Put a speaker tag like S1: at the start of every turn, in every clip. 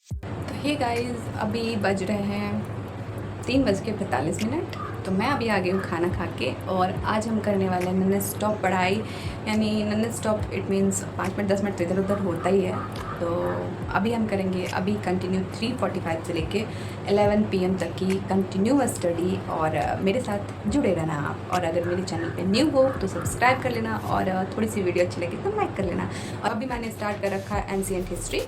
S1: तो hey guys, अभी बज रहे हैं 3:45। तो मैं अभी आ गई हूँ खाना खा के, और आज हम करने वाले हैं नॉन स्टॉप पढ़ाई। यानी non stop it means 5 minute 10 minute तो इधर उधर होता ही है। तो अभी हम करेंगे अभी कंटिन्यू 3:45 से लेके 11 PM तक की कंटिन्यूअस स्टडी। और मेरे साथ जुड़े रहना आप। और अगर मेरे चैनल पे न्यू हो तो सब्सक्राइब कर लेना, और थोड़ी सी वीडियो अच्छी लगे तो लाइक कर लेना। और अभी मैंने स्टार्ट कर रखा है एंशिएंट हिस्ट्री।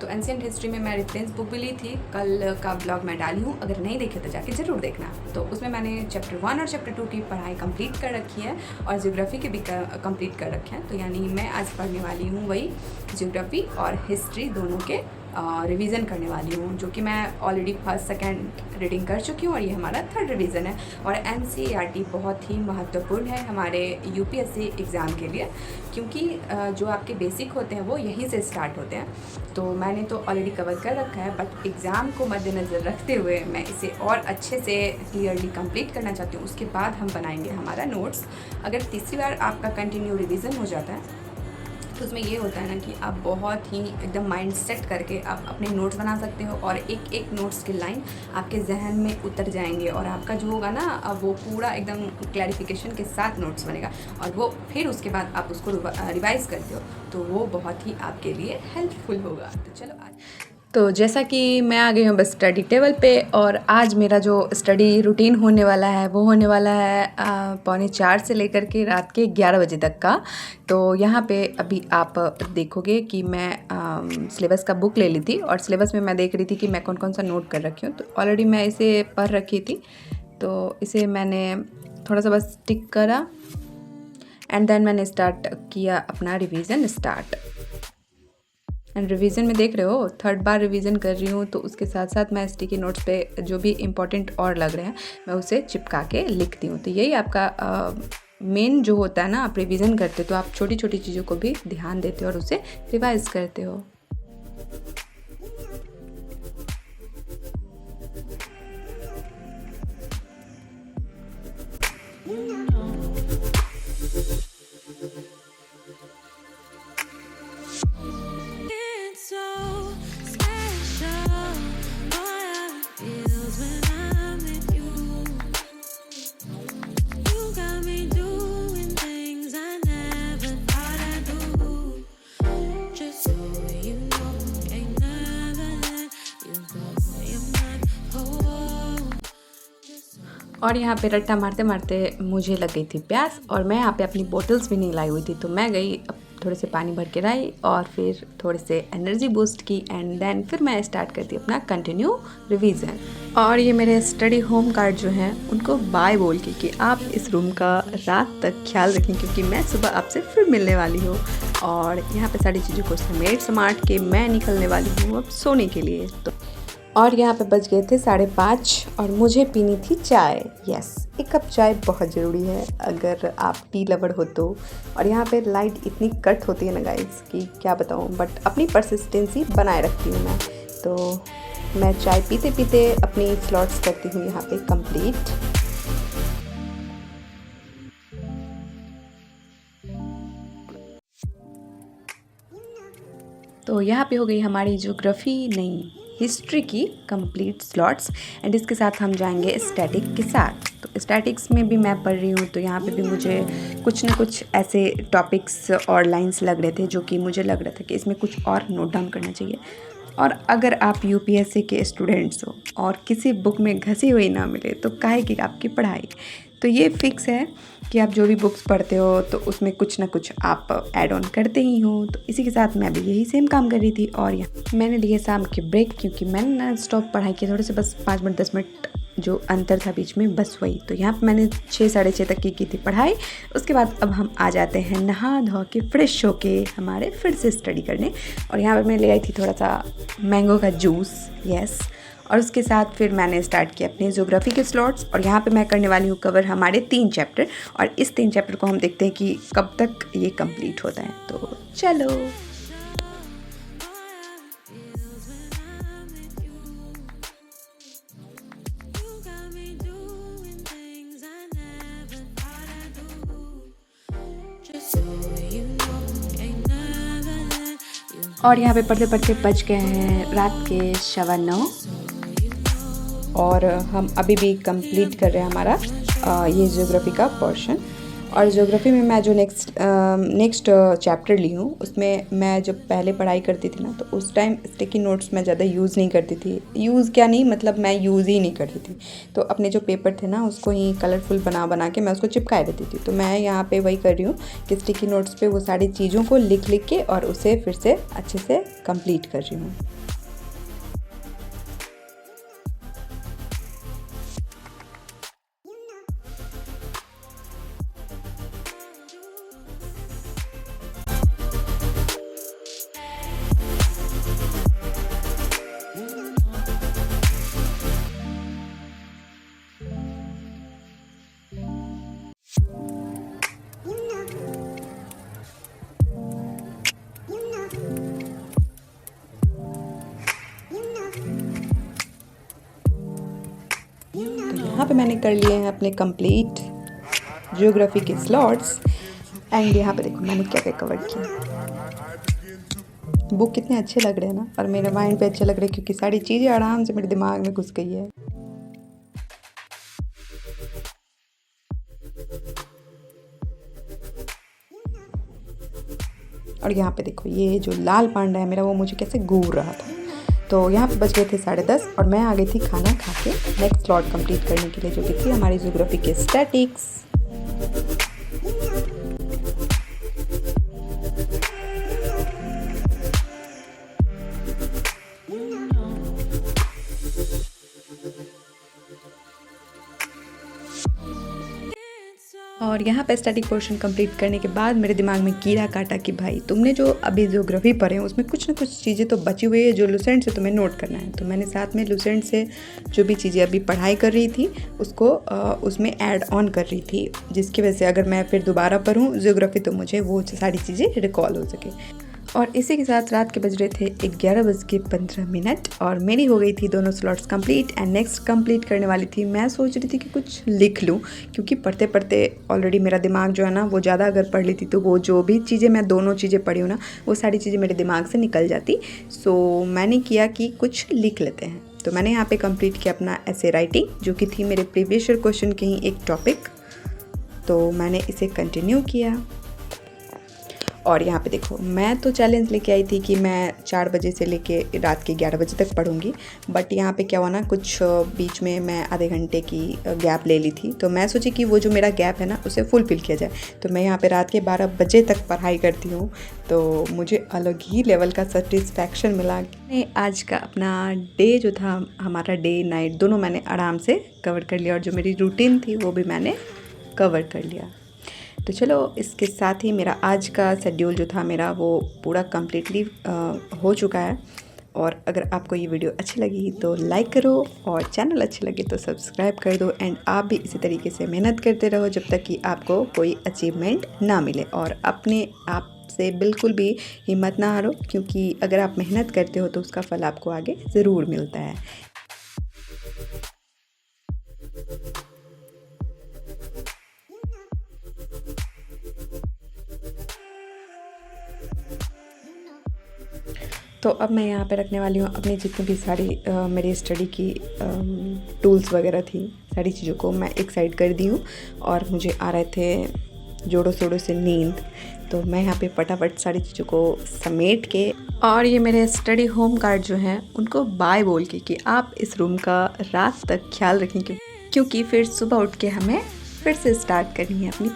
S1: तो एंशिएंट हिस्ट्री में मैं रेफरेंस बुक भी ली थी, कल का ब्लॉग मैं डाली हूँ, अगर नहीं देखे तो जाके ज़रूर देखना। तो उसमें मैंने चैप्टर 1 और चैप्टर 2 की पढ़ाई कंप्लीट कर रखी है, और ज्योग्राफी के भी कंप्लीट कर रखे हैं। तो यानी मैं आज पढ़ने वाली हूँ वही ज्योग्राफी और हिस्ट्री दोनों के रिवीजन करने वाली हूँ, जो कि मैं ऑलरेडी फर्स्ट सेकेंड रीडिंग कर चुकी हूँ, और ये हमारा थर्ड रिवीजन है। और एनसीईआरटी बहुत ही महत्वपूर्ण है हमारे यूपीएससी एग्ज़ाम के लिए, क्योंकि जो आपके बेसिक होते हैं वो यहीं से स्टार्ट होते हैं। तो मैंने तो ऑलरेडी कवर कर रखा है, बट एग्ज़ाम को मद्देनज़र रखते हुए मैं इसे और अच्छे से क्लियरली कंप्लीट करना चाहती हूँ। उसके बाद हम बनाएंगे हमारा नोट्स। अगर तीसरी बार आपका कंटिन्यू रिवीजन हो जाता है तो उसमें ये होता है ना कि आप बहुत ही एकदम माइंड सेट करके आप अपने नोट्स बना सकते हो, और एक एक नोट्स की लाइन आपके जहन में उतर जाएंगे, और आपका जो होगा ना अब वो पूरा एकदम क्लैरिफिकेशन के साथ नोट्स बनेगा। और वो फिर उसके बाद आप उसको रिवाइज़ करते हो तो वो बहुत ही आपके लिए हेल्पफुल होगा। तो चलो आज तो जैसा कि मैं आ गई हूँ बस स्टडी टेबल पे, और आज मेरा जो स्टडी रूटीन होने वाला है वो होने वाला है 3:45 से लेकर के रात के 11 बजे तक का। तो यहाँ पे अभी आप देखोगे कि मैं सिलेबस का बुक ले ली थी, और सिलेबस में मैं देख रही थी कि मैं कौन कौन सा नोट कर रखी हूँ। तो ऑलरेडी मैं इसे पढ़ रखी थी, तो इसे मैंने थोड़ा सा बस टिक करा, एंड देन मैंने स्टार्ट किया अपना रिवीजन स्टार्ट। एंड रिवीजन में देख रहे हो थर्ड बार रिवीजन कर रही हूँ, तो उसके साथ साथ मैं स्टिकी नोट्स पे जो भी इम्पोर्टेंट और लग रहे हैं मैं उसे चिपका के लिखती हूँ। तो यही आपका मेन जो होता है ना, आप रिवीजन करते हो तो आप छोटी छोटी चीज़ों को भी ध्यान देते हो और उसे रिवाइज करते हो। और यहाँ पे रट्टा मारते मारते मुझे लग गई थी प्यास, और मैं यहाँ पे अपनी बोतल्स भी नहीं लाई हुई थी। तो मैं गई थोड़े से पानी भर के लाई, और फिर थोड़े से एनर्जी बूस्ट की, एंड देन फिर मैं स्टार्ट करती अपना कंटिन्यू रिवीजन। और ये मेरे स्टडी होम कार्ड जो हैं उनको बाय बोल के कि आप इस रूम का रात तक ख्याल रखें, क्योंकि मैं सुबह आपसे फिर मिलने वाली हूँ। और यहाँ पे सारी चीज़ों को समेट समाट के मैं निकलने वाली हूँ अब सोने के लिए। तो और यहाँ पे बज गए थे 5:30, और मुझे पीनी थी चाय। यस, एक कप चाय बहुत ज़रूरी है अगर आप टी लवर हो तो। और यहाँ पे लाइट इतनी कट होती है ना गाइस कि क्या बताऊँ, बट अपनी परसिस्टेंसी बनाए रखती हूँ मैं। तो मैं चाय पीते पीते अपनी स्लॉट्स करती हूँ यहाँ पे कंप्लीट। तो यहाँ पे हो गई हमारी ज्योग्राफी नहीं हिस्ट्री की कंप्लीट स्लॉट्स, एंड इसके साथ हम जाएंगे स्टैटिक के साथ। तो स्टैटिक्स में भी मैं पढ़ रही हूँ, तो यहाँ पे भी मुझे कुछ ना कुछ ऐसे टॉपिक्स और लाइंस लग रहे थे जो कि मुझे लग रहा था कि इसमें कुछ और नोट डाउन करना चाहिए। और अगर आप यूपीएससी के स्टूडेंट्स हो और किसी बुक में घसी हुई ना मिले तो काहे की आपकी पढ़ाई। तो ये फिक्स है कि आप जो भी बुक्स पढ़ते हो तो उसमें कुछ ना कुछ आप ऐड ऑन करते ही हो। तो इसी के साथ मैं भी यही सेम काम कर रही थी, और यहाँ मैंने लिए शाम के ब्रेक, क्योंकि मैंने नॉन स्टॉप पढ़ाई की, थोड़े से बस 5 मिनट 10 मिनट जो अंतर था बीच में बस वही। तो यहाँ पे मैंने 6 साढ़े 6 तक की थी पढ़ाई। उसके बाद अब हम आ जाते हैं नहा धो के फ्रेश होके हमारे फिर से स्टडी करने। और यहाँ पर मैं ले आई थी थोड़ा सा मैंगो का जूस। यस, और उसके साथ फिर मैंने स्टार्ट किया अपने ज्योग्राफी के स्लॉट्स। और यहाँ पे मैं करने वाली हूँ कवर हमारे 3 चैप्टर, और इस 3 चैप्टर को हम देखते हैं कि कब तक ये कंप्लीट होता है। तो चलो। और यहाँ पे पढ़ते पढ़ते बज गए हैं रात के 9:15 और हम अभी भी कंप्लीट कर रहे हैं हमारा ये ज्योग्राफी का पोर्शन। और ज्योग्राफी में मैं जो नेक्स्ट चैप्टर ली हूँ उसमें मैं जब पहले पढ़ाई करती थी ना तो उस टाइम स्टिकी नोट्स मैं ज़्यादा यूज़ नहीं करती थी। यूज़ क्या नहीं, मतलब मैं यूज़ ही नहीं करती थी। तो अपने जो पेपर थे ना उसको ही कलरफुल बना के मैं उसको चिपकाए देती थी। तो मैं यहाँ पे वही कर रही हूँ कि स्टिकी नोट्स पे वो सारी चीज़ों को लिख के और उसे फिर से अच्छे से कंप्लीट कर रही हूँ। यहाँ पे मैंने कर लिए हैं अपने कंप्लीट ज्योग्राफी के स्लॉट्स। एंड यहाँ पे देखो मैंने क्या क्या कवर किया। बुक कितने अच्छे लग रहे हैं ना, और मेरे माइंड पे अच्छे लग रहे हैं क्योंकि सारी चीज़ें आराम से मेरे दिमाग में घुस गई है। और यहाँ पे देखो ये जो लाल पांडा है मेरा, वो मुझे कैसे घूर रहा था। तो यहाँ पे बज गए थे 10:30 और मैं आ गई थी खाना खा के नेक्स्ट स्लॉट कंप्लीट करने के लिए, जो कि थी हमारी ज्योग्राफी के स्टैटिक्स। और यहाँ पे स्टैटिक पोर्शन कंप्लीट करने के बाद मेरे दिमाग में कीड़ा काटा कि भाई तुमने जो अभी ज्योग्राफी पढ़े उसमें कुछ ना कुछ चीज़ें तो बची हुई है जो लुसेंट से तुम्हें नोट करना है। तो मैंने साथ में लुसेंट से जो भी चीज़ें अभी पढ़ाई कर रही थी उसको उसमें ऐड ऑन कर रही थी, जिसकी वजह से अगर मैं फिर दोबारा पढूं ज्योग्राफी तो मुझे वो सारी चीज़ें रिकॉल हो सके। और इसी के साथ रात के बज रहे थे 11:15 और मेरी हो गई थी दोनों slots complete. And next complete करने वाली थी, मैं सोच रही थी कि कुछ लिख लूँ क्योंकि पढ़ते पढ़ते ऑलरेडी मेरा दिमाग जो है ना वो ज़्यादा अगर पढ़ ली थी तो वो जो भी चीज़ें मैं दोनों चीज़ें पढ़ी हूँ ना वो सारी चीज़ें मेरे दिमाग से निकल जाती। सो मैंने किया कि कुछ लिख लेते हैं। तो मैंने यहाँ पे कंप्लीट किया अपना ऐसे राइटिंग, जो कि थी मेरे प्रीवियस ईयर क्वेश्चन के ही एक टॉपिक। तो मैंने इसे कंटिन्यू किया। और यहाँ पे देखो मैं तो चैलेंज लेके आई थी कि मैं 4 बजे से लेके रात के 11 बजे तक पढ़ूंगी, बट यहाँ पे क्या हुआ ना, कुछ बीच में मैं आधे घंटे की गैप ले ली थी। तो मैं सोची कि वो जो मेरा गैप है ना उसे फुलफिल किया जाए। तो मैं यहाँ पे रात के 12 बजे तक पढ़ाई करती हूँ, तो मुझे अलग ही लेवल का सेटिस्फैक्शन मिला। आज का अपना डे जो था, हमारा डे नाइट दोनों मैंने आराम से कवर कर लिया और जो मेरी रूटीन थी वो भी मैंने कवर कर लिया। तो चलो इसके साथ ही मेरा आज का शेड्यूल जो था मेरा वो पूरा कम्प्लीटली हो चुका है। और अगर आपको ये वीडियो अच्छी लगी तो लाइक करो और चैनल अच्छे लगे तो सब्सक्राइब कर दो। एंड आप भी इसी तरीके से मेहनत करते रहो जब तक कि आपको कोई अचीवमेंट ना मिले। और अपने आप से बिल्कुल भी हिम्मत ना हारो, क्योंकि अगर आप मेहनत करते हो तो उसका फल आपको आगे ज़रूर मिलता है। तो अब मैं यहाँ पे रखने वाली हूँ अपनी जितनी भी सारी मेरी स्टडी की टूल्स वगैरह थी, सारी चीज़ों को मैं एक साइड कर दी हूँ। और मुझे आ रहे थे जोड़ों शोड़ों से नींद, तो मैं यहाँ पे फटाफट सारी चीज़ों को समेट के और ये मेरे स्टडी होम गार्ड जो हैं उनको बाय बोल के कि आप इस रूम का रात तक ख्याल रखें, क्योंकि फिर सुबह उठ के हमें फिर से स्टार्ट करनी है अपनी